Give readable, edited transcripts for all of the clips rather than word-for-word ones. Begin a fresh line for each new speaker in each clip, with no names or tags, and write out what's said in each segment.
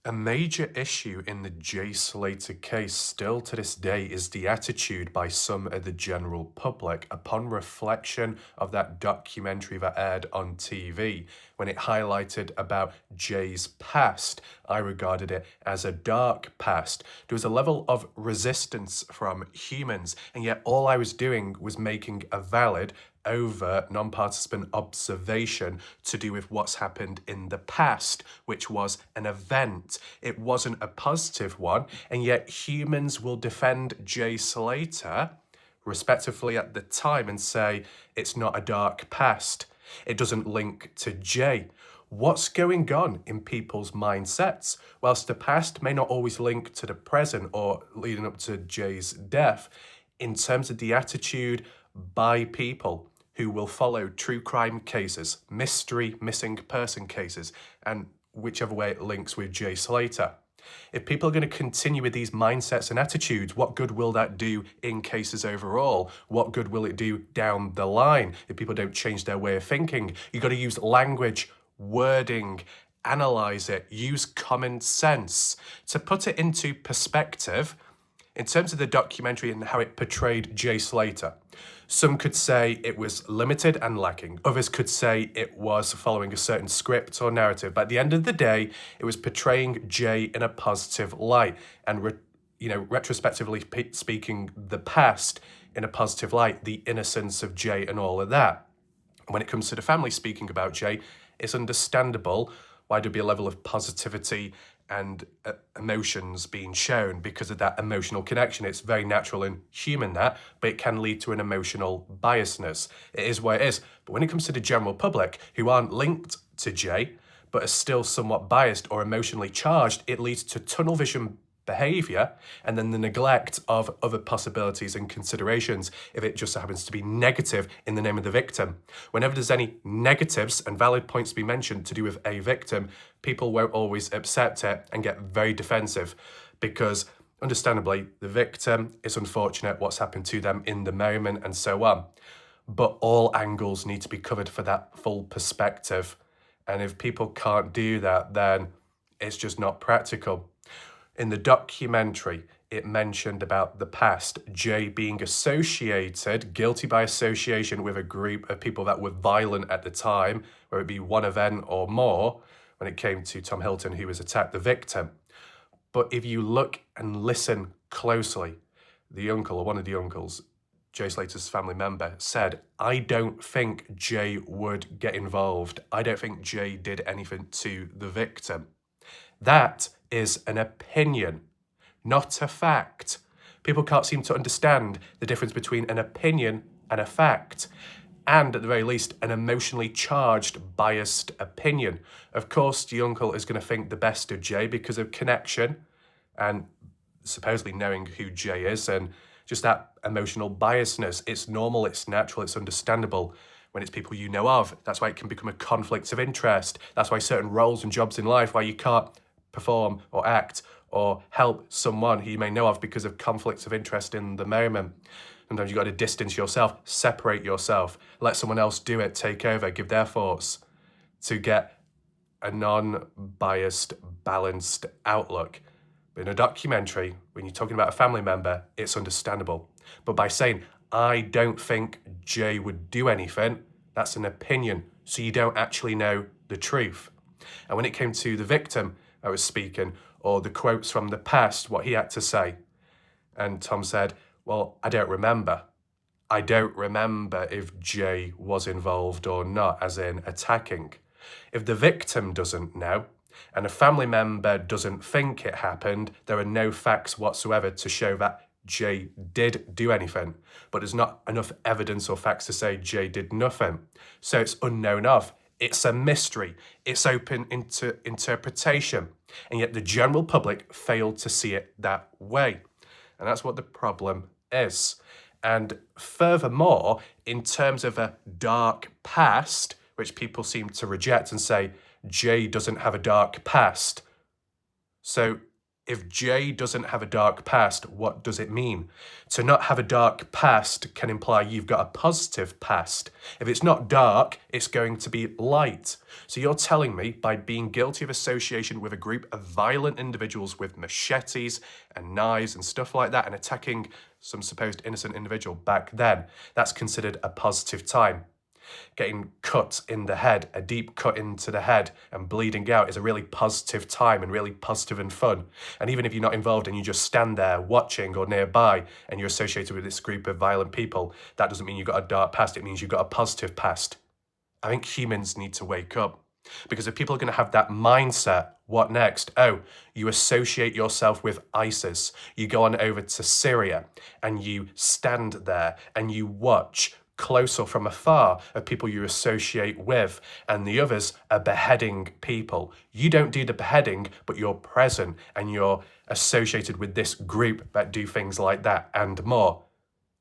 A major issue in the Jay Slater case still to this day is the attitude by some of the general public upon reflection of that documentary that aired on TV. When it highlighted about Jay's past, I regarded it as a dark past. There was a level of resistance from humans, and yet all I was doing was making a valid over non-participant observation to do with what's happened in the past, which was an event. It wasn't a positive one, and yet humans will defend Jay Slater respectively at the time and say it's not a dark past. It doesn't link to Jay. What's going on in people's mindsets? Whilst the past may not always link to the present or leading up to Jay's death, in terms of the attitude by people who will follow true crime cases, mystery missing person cases, and whichever way it links with Jay Slater. If people are going to continue with these mindsets and attitudes, what good will that do in cases overall? What good will it do down the line if people don't change their way of thinking? You've got to use language, wording, analyze it, use common sense. To put it into perspective, in terms of the documentary and how it portrayed Jay Slater, some could say it was limited and lacking. Others could say it was following a certain script or narrative. But at the end of the day, it was portraying Jay in a positive light and, retrospectively speaking, the past in a positive light, the innocence of Jay and all of that. When it comes to the family speaking about Jay, it's understandable why there'd be a level of positivity and emotions being shown because of that emotional connection. It's very natural and human that, but it can lead to an emotional biasness. It is what it is. But when it comes to the general public who aren't linked to Jay, but are still somewhat biased or emotionally charged, it leads to tunnel vision behaviour and then the neglect of other possibilities and considerations if it just happens to be negative in the name of the victim. Whenever there's any negatives and valid points to be mentioned to do with a victim, people won't always accept it and get very defensive because understandably the victim is unfortunate what's happened to them in the moment and so on. But all angles need to be covered for that full perspective. And if people can't do that, then it's just not practical. In the documentary, it mentioned about the past, Jay being associated, guilty by association with a group of people that were violent at the time, whether it be one event or more, when it came to Tom Hilton, who was attacked, the victim. But if you look and listen closely, the uncle or one of the uncles, Jay Slater's family member, said, I don't think Jay would get involved. I don't think Jay did anything to the victim. That is an opinion, not a fact. People can't seem to understand the difference between an opinion and a fact, and at the very least, an emotionally charged, biased opinion. Of course, the uncle is going to think the best of Jay because of connection and supposedly knowing who Jay is and just that emotional biasness. It's normal, it's natural, it's understandable when it's people you know of. That's why it can become a conflict of interest. That's why certain roles and jobs in life, why you can't perform or act or help someone who you may know of because of conflicts of interest in the moment. Sometimes you've got to distance yourself, separate yourself, let someone else do it, take over, give their thoughts to get a non-biased, balanced outlook. But in a documentary, when you're talking about a family member, it's understandable. But by saying, I don't think Jay would do anything, that's an opinion, so you don't actually know the truth. And when it came to the victim I was speaking, or the quotes from the past, what he had to say, and Tom said, well, I don't remember. I don't remember if Jay was involved or not, as in attacking. If the victim doesn't know, and a family member doesn't think it happened, there are no facts whatsoever to show that Jay did do anything. But there's not enough evidence or facts to say Jay did nothing. So it's unknown of. It's a mystery. It's open into interpretation. And yet the general public failed to see it that way. And that's what the problem is. And furthermore, in terms of a dark past, which people seem to reject and say, Jay doesn't have a dark past. So If J doesn't have a dark past, what does it mean? To not have a dark past can imply you've got a positive past. If it's not dark, it's going to be light. So you're telling me by being guilty of association with a group of violent individuals with machetes and knives and stuff like that and attacking some supposed innocent individual back then, that's considered a positive time. Getting cut in the head, a deep cut into the head and bleeding out is a really positive time and really positive and fun. And even if you're not involved and you just stand there watching or nearby and you're associated with this group of violent people, that doesn't mean you've got a dark past, it means you've got a positive past. I think humans need to wake up. Because if people are going to have that mindset, what next? Oh, you associate yourself with ISIS. You go on over to Syria and you stand there and you watch close or from afar of people you associate with, and the others are beheading people. You don't do the beheading, but you're present and you're associated with this group that do things like that and more.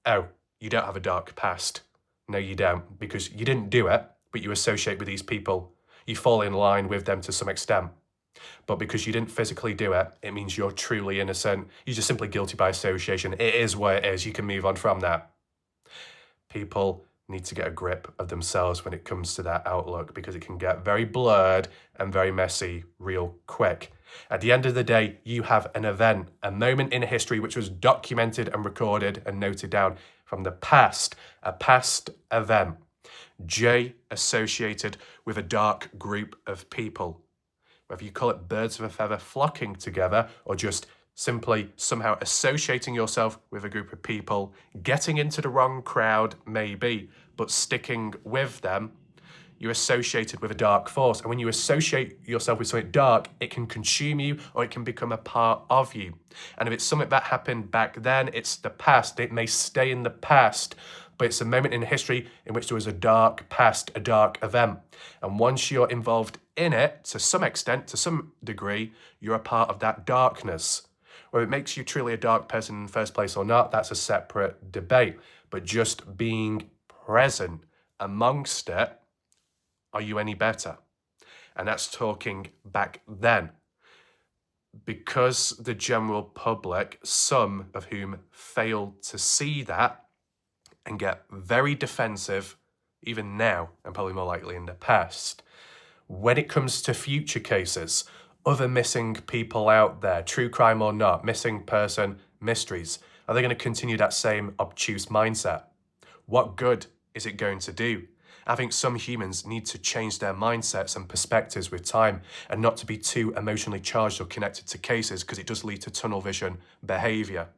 Oh, you don't have a dark past. No, you don't, because you didn't do it, but you associate with these people. You fall in line with them to some extent. But because you didn't physically do it, it means you're truly innocent. You're just simply guilty by association. It is what it is. You can move on from that. People need to get a grip of themselves when it comes to that outlook, because it can get very blurred and very messy real quick. At the end of the day, you have an event, a moment in history which was documented and recorded and noted down from the past, a past event. J associated with a dark group of people. Whether you call it birds of a feather flocking together or just simply somehow associating yourself with a group of people, getting into the wrong crowd maybe, but sticking with them, you're associated with a dark force. And when you associate yourself with something dark, it can consume you or it can become a part of you. And if it's something that happened back then, it's the past. It may stay in the past, but it's a moment in history in which there was a dark past, a dark event. And once you're involved in it, to some extent, to some degree, you're a part of that darkness. Whether it makes you truly a dark person in the first place or not, that's a separate debate. But just being present amongst it, are you any better? And that's talking back then. Because the general public, some of whom failed to see that and get very defensive, even now, and probably more likely in the past, when it comes to future cases, other missing people out there, true crime or not, missing person, mysteries, are they going to continue that same obtuse mindset? What good is it going to do? I think some humans need to change their mindsets and perspectives with time and not to be too emotionally charged or connected to cases, because it does lead to tunnel vision behaviour.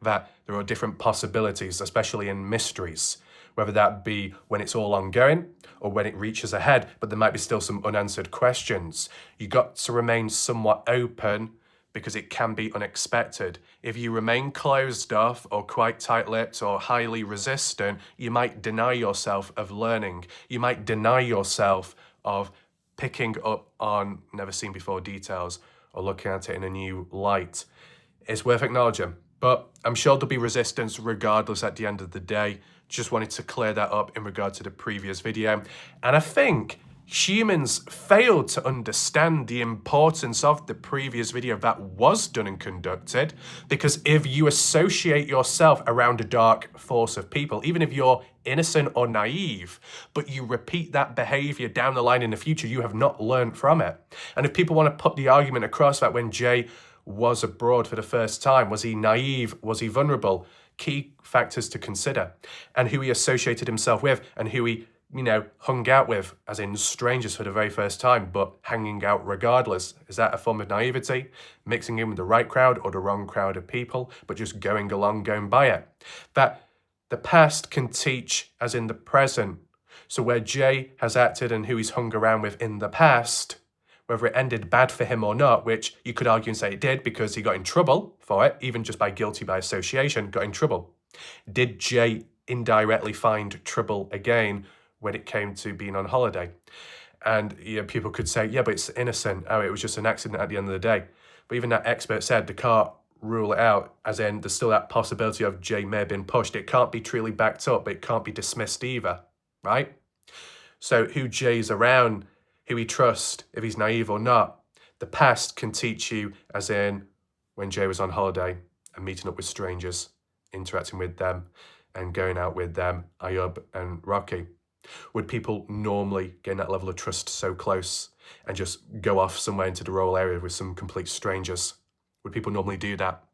That there are different possibilities, especially in mysteries, whether that be when it's all ongoing or when it reaches a head, but there might be still some unanswered questions. You got to remain somewhat open because it can be unexpected. If you remain closed off or quite tight-lipped or highly resistant, you might deny yourself of learning. You might deny yourself of picking up on never seen before details or looking at it in a new light. It's worth acknowledging, but I'm sure there'll be resistance regardless at the end of the day. Just wanted to clear that up in regard to the previous video. And I think humans failed to understand the importance of the previous video that was done and conducted, because if you associate yourself around a dark force of people, even if you're innocent or naive, but you repeat that behavior down the line in the future, you have not learned from it. And if people want to put the argument across that when Jay was abroad for the first time, was he naive, was he vulnerable? Key factors to consider, and who he associated himself with and who he hung out with, as in strangers for the very first time, but hanging out regardless. Is that a form of naivety? Mixing in with the right crowd or the wrong crowd of people, but just going along, going by it? That the past can teach as in the present. So where Jay has acted and who he's hung around with in the past, whether it ended bad for him or not, which you could argue and say it did because he got in trouble for it, even just by guilty by association, got in trouble. Did Jay indirectly find trouble again when it came to being on holiday? And people could say, yeah, but it's innocent. Oh, it was just an accident at the end of the day. But even that expert said they can't rule it out, as in there's still that possibility of Jay may have been pushed. It can't be truly backed up, but it can't be dismissed either, right? So who Jay's around, who he trusts, if he's naive or not, the past can teach you, as in when Jay was on holiday and meeting up with strangers, interacting with them and going out with them, Ayub and Rocky? Would people normally gain that level of trust so close and just go off somewhere into the rural area with some complete strangers? Would people normally do that?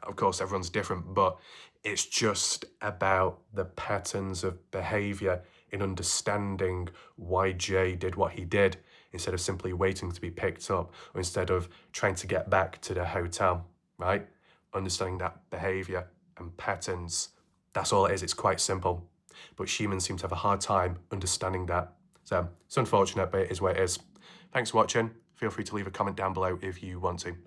Of course, everyone's different, but it's just about the patterns of behaviour in understanding why Jay did what he did instead of simply waiting to be picked up or instead of trying to get back to the hotel, right? Understanding that behaviour and patterns, that's all it is. It's quite simple. But humans seem to have a hard time understanding that. So it's unfortunate, but it is what it is. Thanks for watching. Feel free to leave a comment down below if you want to.